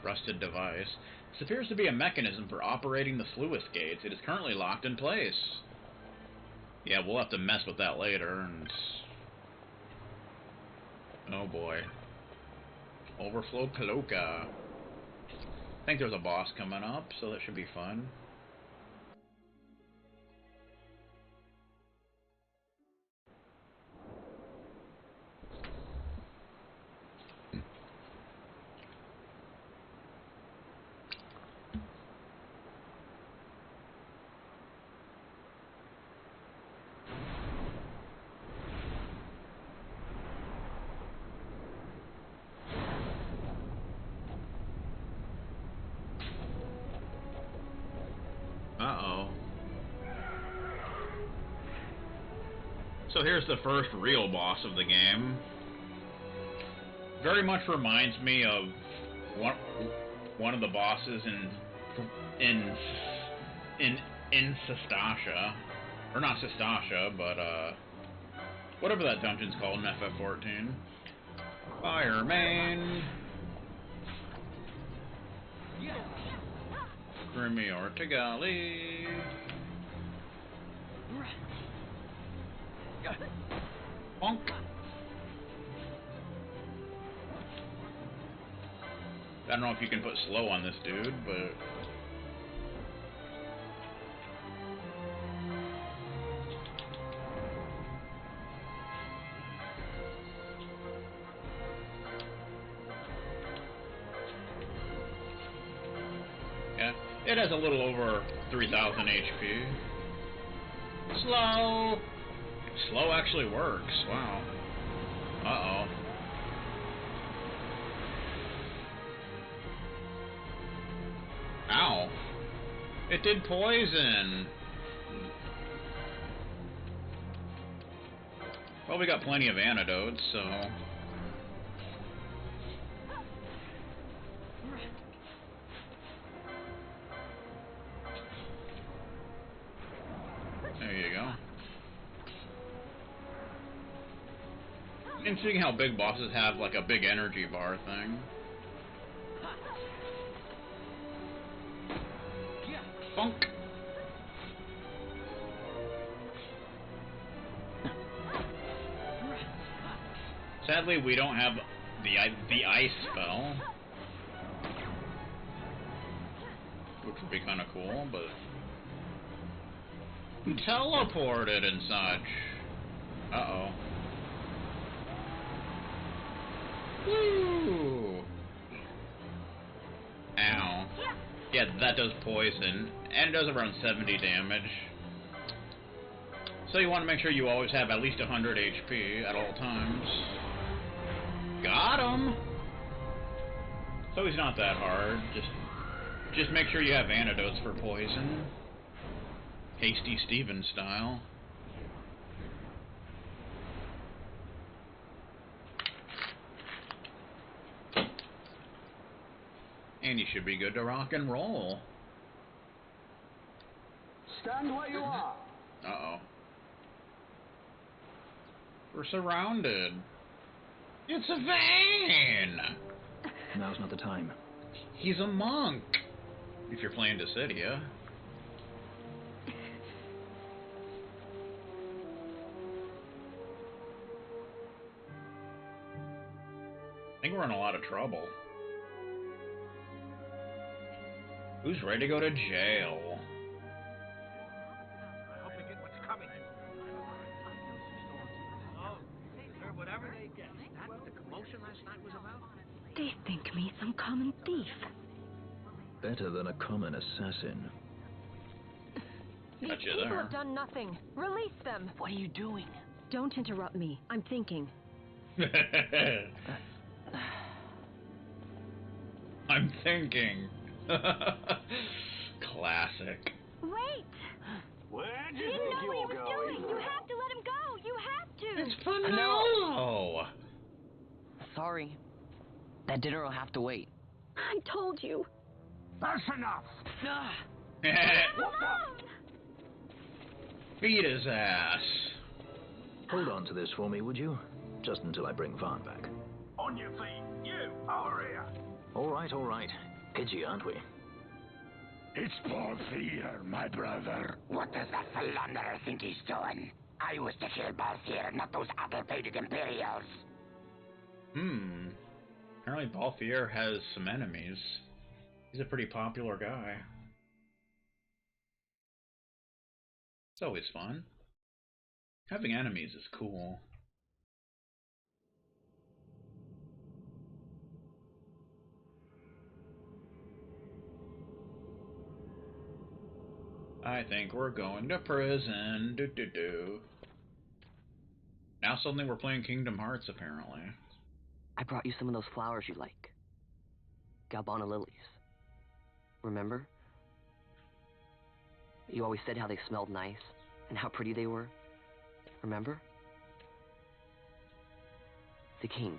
Rusted device. This appears to be a mechanism for operating the sluice gates. It is currently locked in place. Yeah, we'll have to mess with that later, and... oh boy. Overflow Cloaca. I think there's a boss coming up, so that should be fun. Uh-oh. So here's the first real boss of the game. Very much reminds me of one of the bosses in Sestasha. Or not Sestasha, but whatever that dungeon's called in FF14. Fireman! Grimmy Ortigali. Bonk. I don't know if you can put slow on this dude, but... yeah, it has a little over 3,000 HP. Slow! Slow actually works, wow. Uh-oh. Ow. It did poison! Well, we got plenty of antidotes, so... there you go. Interesting how big bosses have like a big energy bar thing. Funk. Sadly, we don't have the ice spell, which would be kind of cool, but teleported and such. Uh-oh. Woo! Ow. Yeah, that does poison, and it does around 70 damage. So you want to make sure you always have at least 100 HP at all times. Got him! So he's not that hard, just make sure you have antidotes for poison. Hasty Steven style. And you should be good to rock and roll. Stand where you are. Uh-oh. We're surrounded. It's a van! Now's not the time. He's a monk. If you're playing Dissidia. I think we're in a lot of trouble. Who's ready to go to jail? I hope they get what's coming. Oh, sir, whatever they get. Is that what the commotion last night was about? They think me some common thief. Better than a common assassin. These Gotcha people there. have done nothing. Release them. What are you doing? Don't interrupt me. I'm thinking. I'm thinking. Classic. Wait! Where do He you didn't think know what he you're was going? doing. You have to let him go. You have to. It's Panolo! Sorry. That dinner will have to wait. I told you. That's enough. Leave him alone. Beat his ass. Hold on to this for me, would you? Just until I bring Vaughn back. On your feet. You, over here. All right, all right. edgy, aren't we? It's Paul Fear, my brother. What does that philanderer think he's doing? I was to kill Balthier, not those apple-pated Imperials. Apparently Balthier has some enemies. He's a pretty popular guy. It's always fun. Having enemies is cool. I think we're going to prison. Now suddenly we're playing Kingdom Hearts, apparently. I brought you some of those flowers you like. Galbana lilies. Remember? You always said how they smelled nice and how pretty they were. Remember? The king.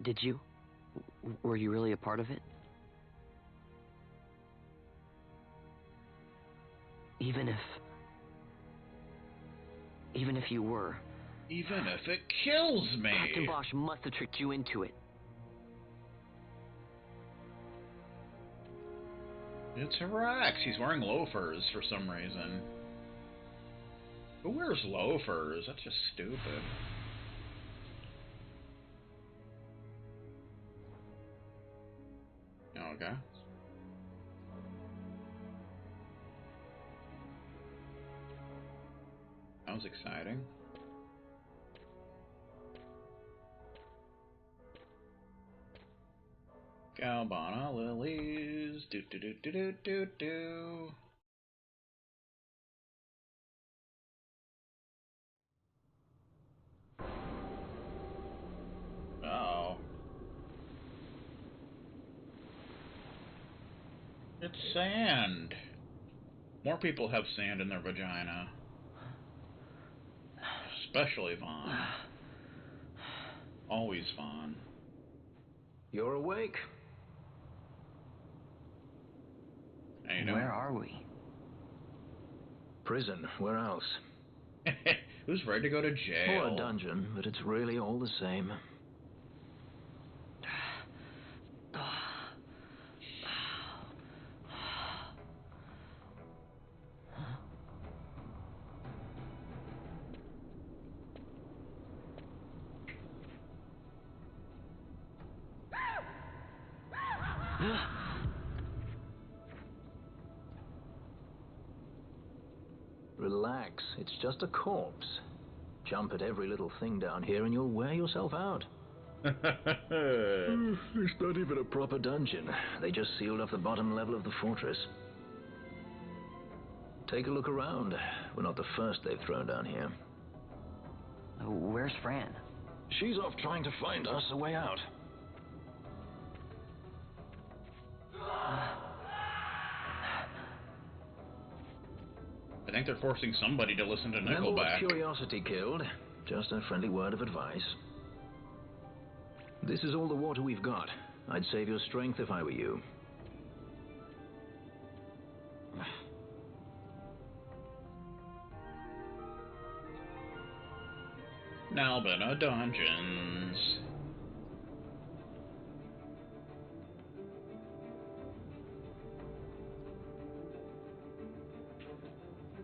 Did you? Were you really a part of it? Even if you were. Even if it kills me. Captain Bosch must have tricked you into it. It's Rex. He's wearing loafers for some reason. Who wears loafers? That's just stupid. Okay. That was exciting. Galbana lilies. Do do do do do do do. Uh-oh. It's sand. More people have sand in their vagina. Especially Vaughn. Always Vaughn. You're awake. Where are we? Prison. Where else? Who's ready to go to jail? Or a dungeon, but it's really all the same. Relax, it's just a corpse. Jump at every little thing down here and you'll wear yourself out. It's not even a proper dungeon. They just sealed off the bottom level of the fortress. Take a look around. We're not the first they've thrown down here. Where's Fran? She's off trying to find us a way out. I think they're forcing somebody to listen to Remember what Nickelback. curiosity killed? Just a friendly word of advice. This is all the water we've got. I'd save your strength if I were you. Nalbina Dungeons.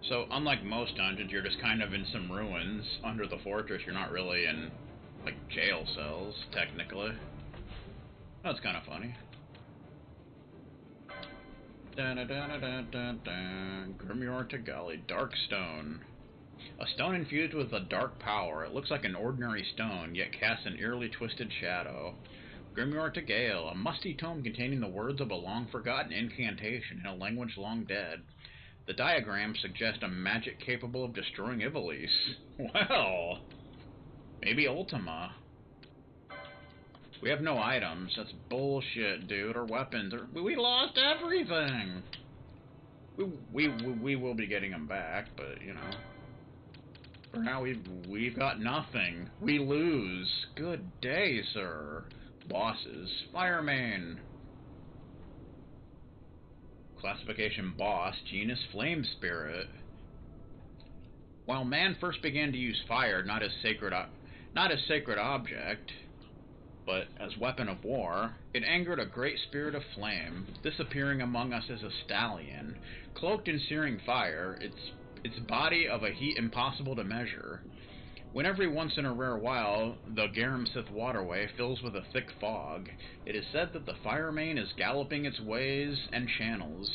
So, unlike most dungeons, you're just kind of in some ruins under the fortress. You're not really in, like, jail cells, technically. That's kind of funny. Grimoire Tagali, Dark Stone. A stone infused with a dark power. It looks like an ordinary stone, yet casts an eerily twisted shadow. Grimoire Tagali, a musty tome containing the words of a long-forgotten incantation in a language long dead. The diagrams suggest a magic capable of destroying Ivalice. Well, maybe Ultima. We have no items. That's bullshit, dude. Or weapons. We lost everything. We will be getting them back, but you know. For now, we've got nothing. We lose. Good day, sir. Bosses. Fireman. Classification boss, genus flame spirit. While man first began to use fire, not as sacred object, but as weapon of war, it angered a great spirit of flame, disappearing among us as a stallion, cloaked in searing fire, its body of a heat impossible to measure. When every once in a rare while the Garamsith waterway fills with a thick fog, it is said that the fire mane is galloping its ways and channels,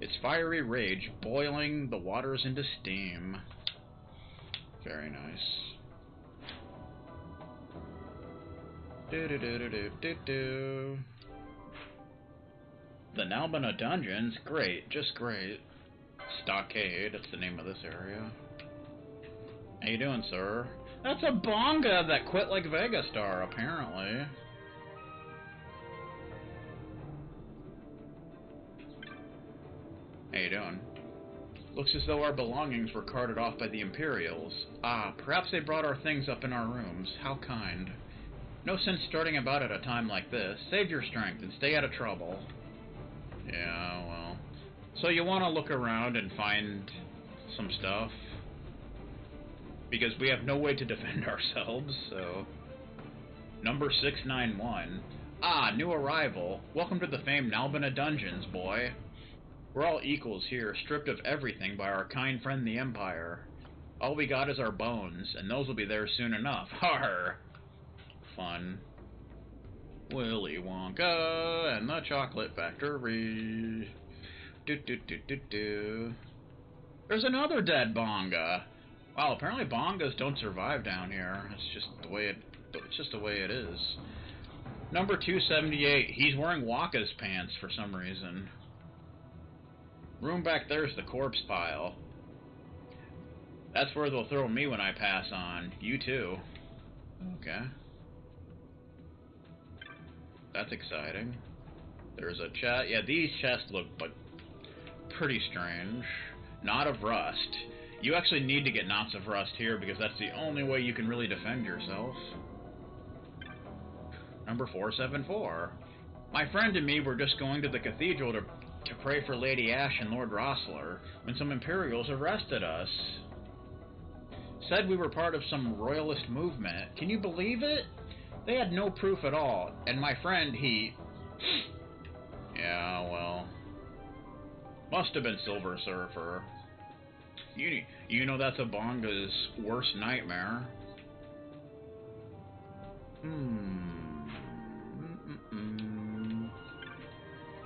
its fiery rage boiling the waters into steam. Very nice. Do-do-do-do-do-do-do. The Nalbina dungeons, great, just great. Stockade, that's the name of this area. How you doing, sir? That's a bonga that quit like Vegastar, apparently. How you doing? Looks as though our belongings were carted off by the Imperials. Ah, perhaps they brought our things up in our rooms. How kind. No sense starting about at a time like this. Save your strength and stay out of trouble. Yeah, well. So you want to look around and find some stuff? Because we have no way to defend ourselves, so... Number 691. Ah, new arrival. Welcome to the famed Nalbina Dungeons, boy. We're all equals here, stripped of everything by our kind friend the Empire. All we got is our bones, and those will be there soon enough. Har! Fun. Willy Wonka and the Chocolate Factory. Do-do-do-do-do. There's another dead bonga. Wow, apparently bongas don't survive down here. It's just the way it is. Number 278. He's wearing Waka's pants for some reason. Room back there's the corpse pile. That's where they'll throw me when I pass on. You too. Okay. That's exciting. There's a chest. Yeah, these chests look like pretty strange. Knot of rust. You actually need to get knots of rust here because that's the only way you can really defend yourself. Number 474. My friend and me were just going to the cathedral to pray for Lady Ash and Lord Rossler when some Imperials arrested us. Said we were part of some royalist movement. Can you believe it? They had no proof at all, and my friend, he... Yeah, well... Must have been Silver Surfer. You know that's a bonga's worst nightmare.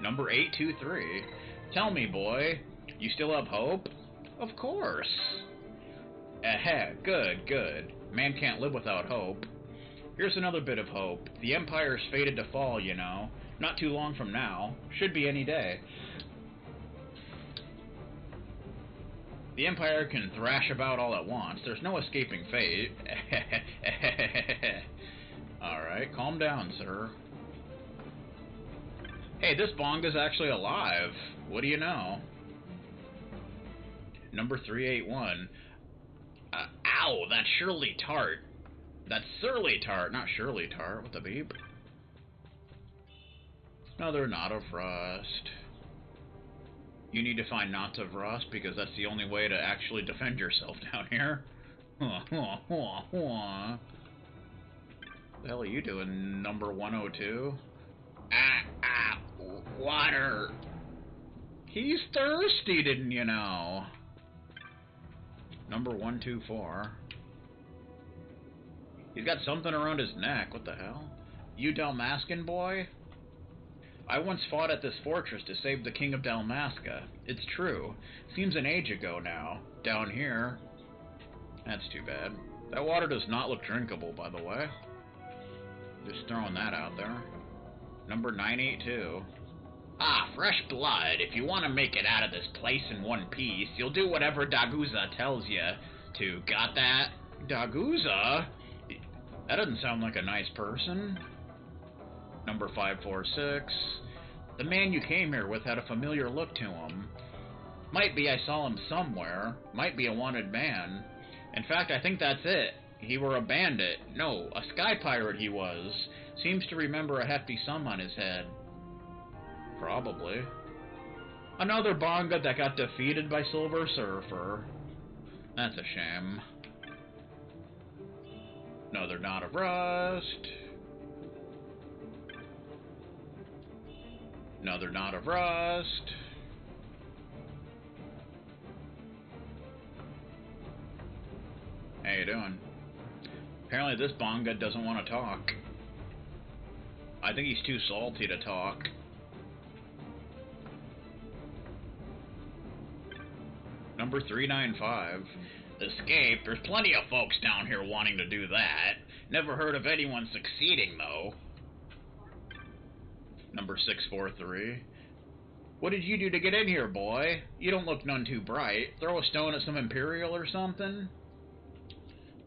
Number 823. Tell me, boy, you still have hope? Of course. Good, good. Man can't live without hope. Here's another bit of hope. The Empire's fated to fall, you know. Not too long from now. Should be any day. The Empire can thrash about all at once. There's no escaping fate. Alright, calm down, sir. Hey, this bonga's actually alive. What do you know? Number 381. Ow, that's Shirley Tart. That's Surly Tart, not Shirley Tart. What the beep? Another knot of rust. You need to find knots of rust because that's the only way to actually defend yourself down here. What the hell are you doing, number 102? Water. He's thirsty, didn't you know? Number 124. He's got something around his neck. What the hell? You Dalmascan boy? I once fought at this fortress to save the king of Dalmasca. It's true. Seems an age ago now. Down here. That's too bad. That water does not look drinkable, by the way. Just throwing that out there. Number 982. Ah, fresh blood. If you want to make it out of this place in one piece, you'll do whatever Daguza tells you to. Got that? Daguza? That doesn't sound like a nice person. Number 546. The man you came here with had a familiar look to him. Might be I saw him somewhere. Might be a wanted man. In fact, I think that's it. He were a bandit. No, a sky pirate he was. Seems to remember a hefty sum on his head. Probably. Another bonga that got defeated by Silver Surfer. That's a shame. Another knot of rust. Another knot of rust. How you doing? Apparently this Bonga doesn't want to talk. I think he's too salty to talk. Number 395. Escape. There's plenty of folks down here wanting to do that. Never heard of anyone succeeding, though. Number 643. What did you do to get in here, boy? You don't look none too bright. Throw a stone at some Imperial or something?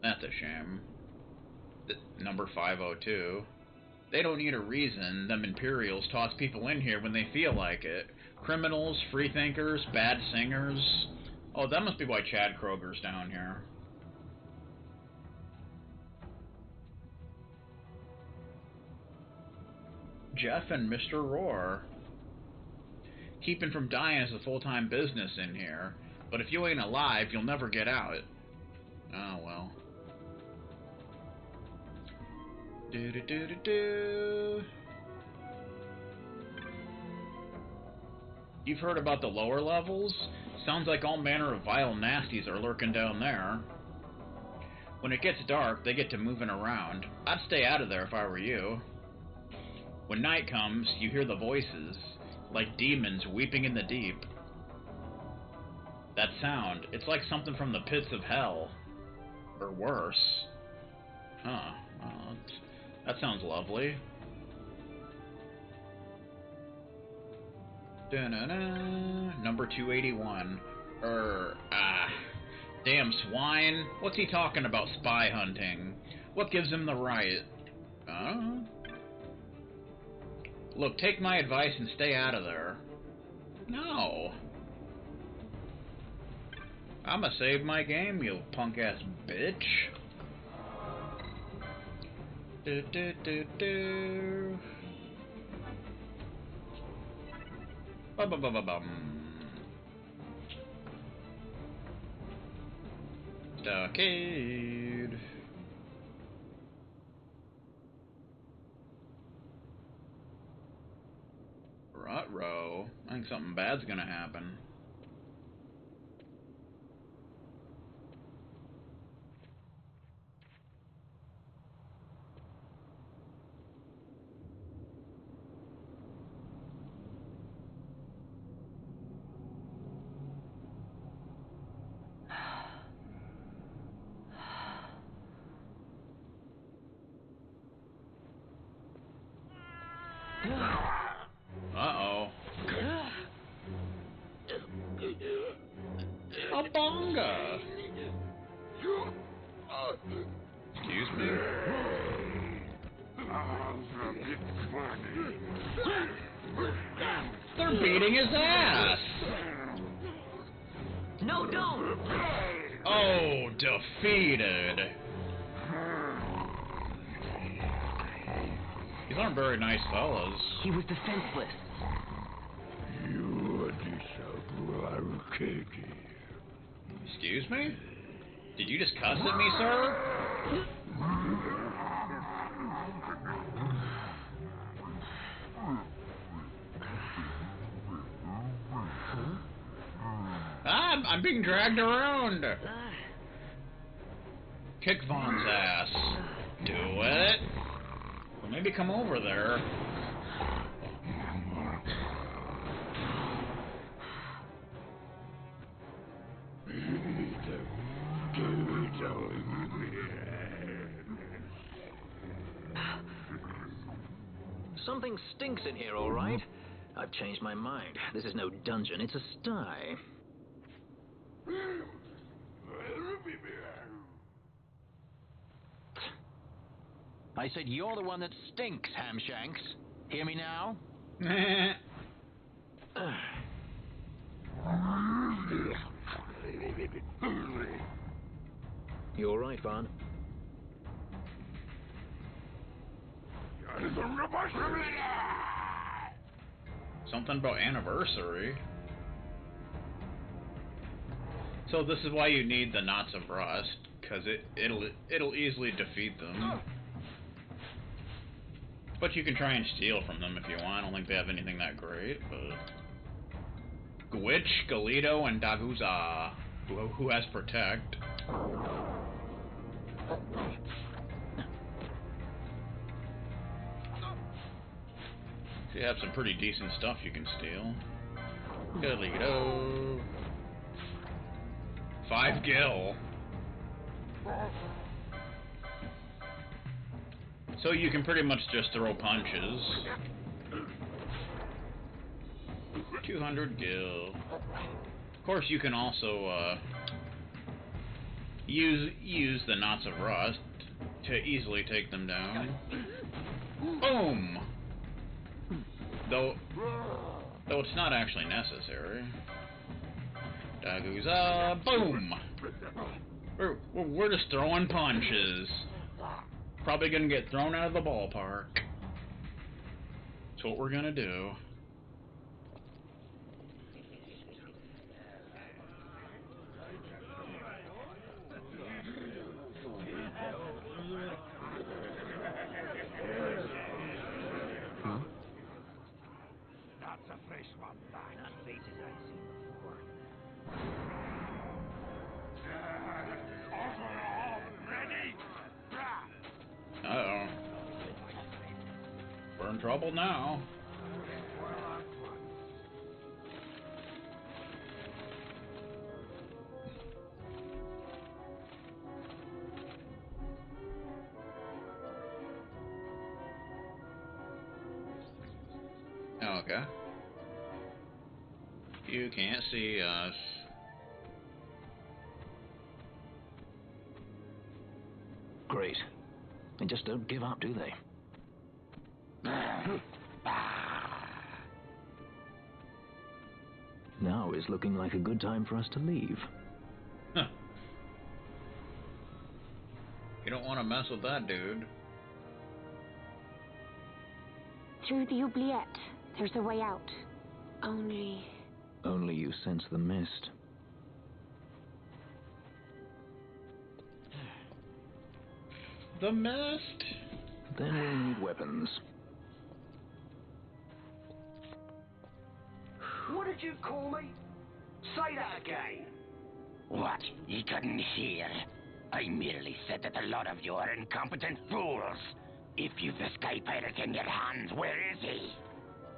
That's a shame. Number 502. They don't need a reason. Them Imperials toss people in here when they feel like it. Criminals, freethinkers, bad singers. Oh, that must be why Chad Kroger's down here. Jeff and Mr. Roar. Keeping from dying is a full-time business in here, but if you ain't alive, you'll never get out. Oh, well. Do-do-do-do-do. You've heard about the lower levels? Sounds like all manner of vile nasties are lurking down there. When it gets dark, they get to moving around. I'd stay out of there if I were you. When night comes, you hear the voices, like demons weeping in the deep. That sound, it's like something from the pits of hell. Or worse. Huh. Well, that sounds lovely. Da-na-na. Number 281. Damn swine. What's he talking about spy hunting? What gives him the right? Look, take my advice and stay out of there. No. I'ma save my game, you punk-ass bitch. Do-do-do-do. Ba-ba-ba-ba-bum. Stockade. Ruh-roh. I think something bad's gonna happen. Uh-oh. A bonga! Excuse me? They're beating his ass! No, don't! Oh, defeated! These aren't very nice fellas. He was defenseless. You disagree. Excuse me? Did you just cuss at me, sir? I'm being dragged around. Kick Vaughn's ass. Do it. Well, maybe come over there. Something stinks in here, all right. I've changed my mind. This is no dungeon, it's a sty. I said you're the one that stinks, Hamshanks. Hear me now? You all right, Vaughn? Something about anniversary. So this is why you need the knots of rust, because it'll easily defeat them. But you can try and steal from them if you want. I don't think they have anything that great, but... Gwitch, Galito, and Daguza, who has Protect. You have some pretty decent stuff you can steal. Galito. 5 gil. So you can pretty much just throw punches. 200 gil. Of course, you can also use the Knots of Rust to easily take them down. Boom! Though it's not actually necessary. Daguza, boom! We're just throwing punches. Probably gonna get thrown out of the ballpark. That's what we're gonna do. That's a fresh one, that. Not faces I've seen before. Ready? Uh-oh. We're in trouble now. Okay. You can't see us. Great. They just don't give up, do they? Now is looking like a good time for us to leave. Huh. You don't want to mess with that dude. Through the oubliette, there's a way out. Only you sense the mist. The mist? Then we'll need weapons. What did you call me? Say that again. What? You couldn't hear? I merely said that a lot of you are incompetent fools. If you've the Sky Pirate in your hands, where is he?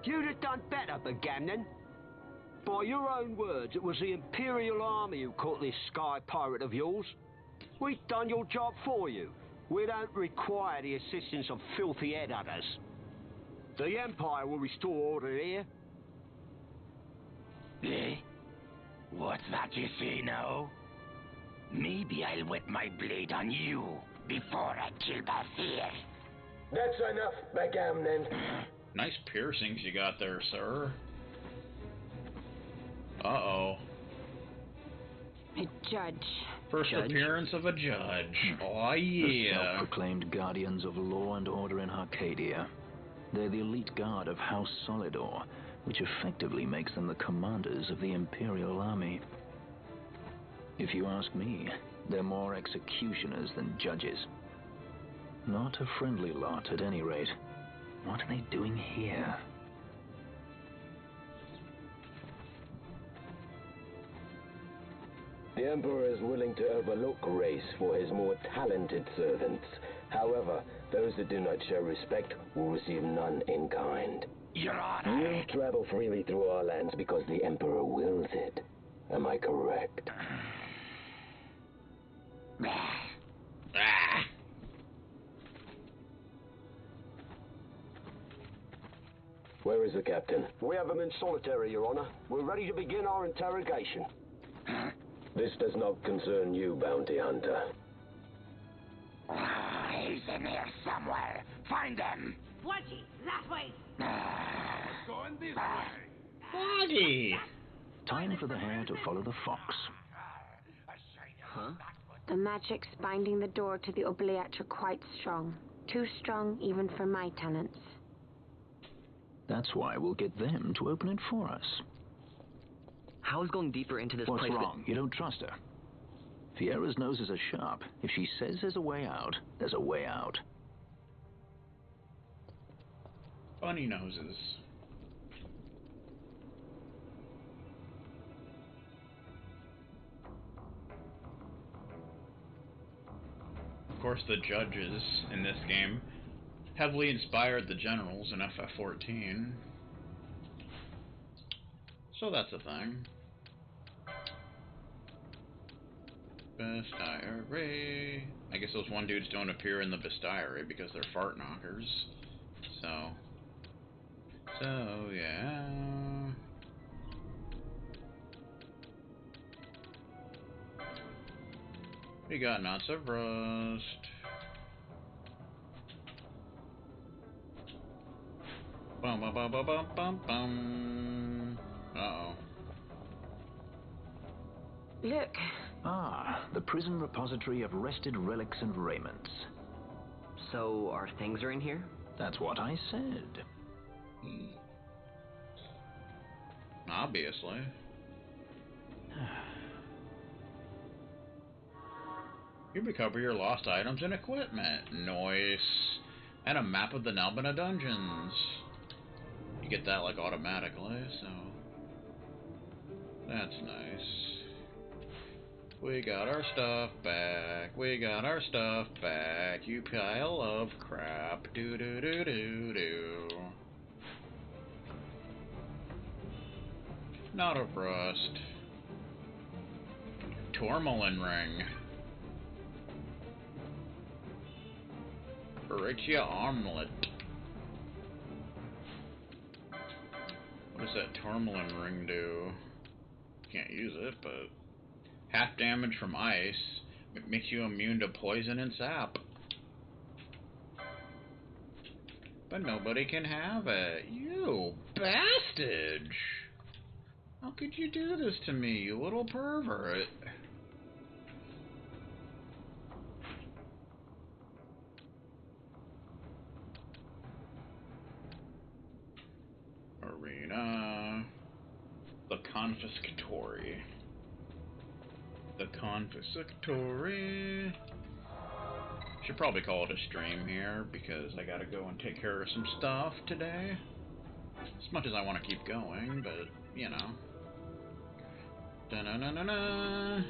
You'd have done better, Bagamnon. By your own words, it was the Imperial Army who caught this Sky Pirate of yours. We've done your job for you. We don't require the assistance of filthy headhunters. The Empire will restore order here. Eh? What's that you say now? Maybe I'll wet my blade on you before I kill Balthier. That's enough, Bagamnon. Nice piercings you got there, sir. Uh-oh. a judge. First Judge? appearance of a judge. Oh, The yeah. self-proclaimed guardians of law and order in Arcadia. They're the elite guard of House Solidor, which effectively makes them the commanders of the Imperial Army. If you ask me, they're more executioners than judges. Not a friendly lot, at any rate. What are they doing here? The Emperor is willing to overlook grace for his more talented servants. However, those that do not show respect will receive none in kind. Your Honor. You travel freely through our lands because the Emperor wills it. Am I correct? Ah. Where is the captain? We have him in solitary, Your Honor. We're ready to begin our interrogation. This does not concern you, bounty hunter. He's in here somewhere. Find him. Watchy, that way. Going this way. Boggy. Time for the hare to follow the fox. Huh? The magics binding the door to the oubliette are quite strong. Too strong even for my talents. That's why we'll get them to open it for us. How is going deeper into this What's place? wrong? You don't trust her? Fiera's noses are sharp. If she says there's a way out, there's a way out. Bunny noses. Of course, the judges in this game heavily inspired the generals in FF14. So that's a thing. Bestiary. I guess those one dudes don't appear in the bestiary because they're fart knockers. So yeah. We got knots of rust. Bum bum bum bum bum bum bum. Uh-oh. Look. Ah, the prison repository of rested relics and raiments. So, our things are in here? That's what I said. Obviously. You recover your lost items and equipment. Nice. And a map of the Nalbina dungeons. You get that like automatically, so that's nice. We got our stuff back. We got our stuff back. You pile of crap. Do do do do do. Not of rust. Tourmaline ring. Berictia armlet. What does that tourmaline ring do? Can't use it, but half damage from ice. It makes you immune to poison and sap. But nobody can have it. You bastard! How could you do this to me, you little pervert? Arena. The confiscatory. The confiscatory. Should probably call it a stream here because I gotta go and take care of some stuff today. As much as I want to keep going, but you know. Da-na-na-na-na.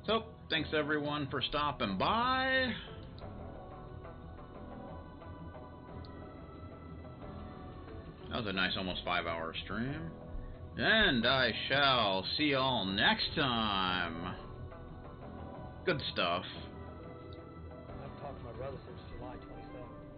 So, thanks everyone for stopping by. That was a nice almost 5-hour stream. And I shall see y'all next time. Good stuff. I've talked to my brother since July 27th.